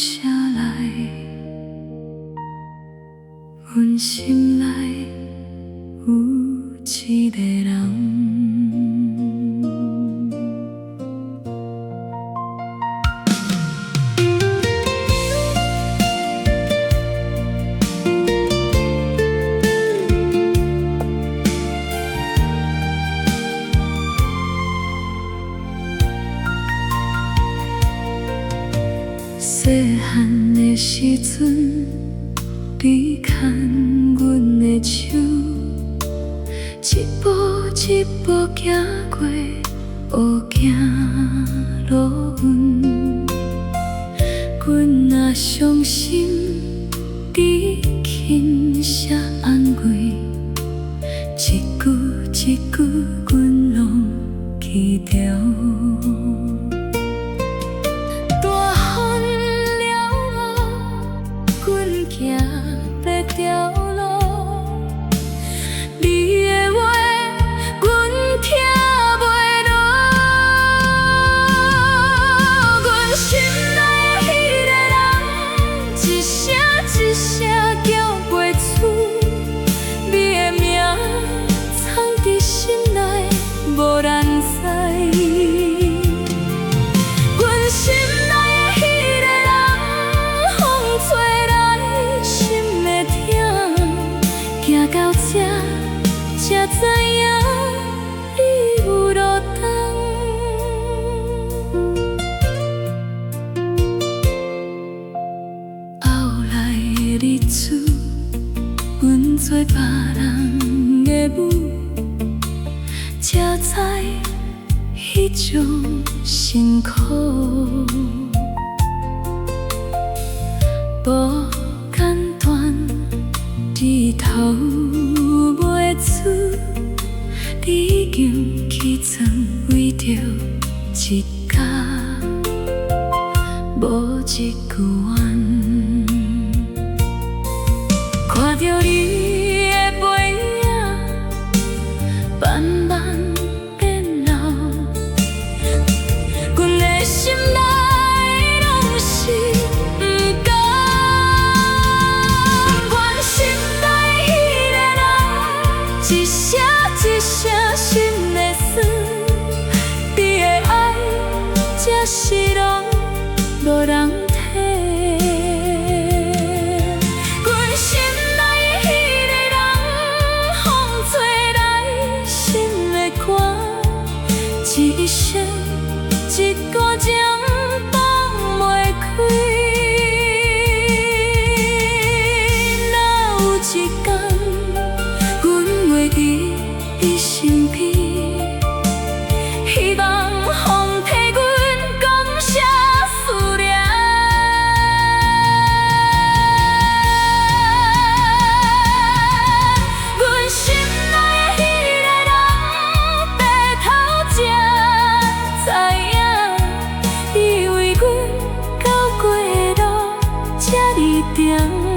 啥来？阮心内有一个人。细汉的时阵，你牵阮的手，一步一步行过黑行路阮。阮若伤心，你轻声安慰，一句一句阮拢记着。行在条路，你的话阮听袂落，阮心内的迄个人，一声一声叫袂出，你的名藏伫心内，无人知。阮心内的迄个人，风吹来。行到这，才知影你有落冬。后来的日子，阮做别人的母，才知迄种辛苦。无简单。日头袂出，你已经起床为着一家，无一句怨。看着你的背影，慢慢变老，阮的心内拢是不甘。一声一声心的酸，你的爱才是拢无人体。阮心内的迄个人，风吹来心的歌，一声一歌情放袂开。若有一天，你身边，希望风替阮讲声思念。阮心内的迄个人，白头才知影，伊为阮走过的路这么长。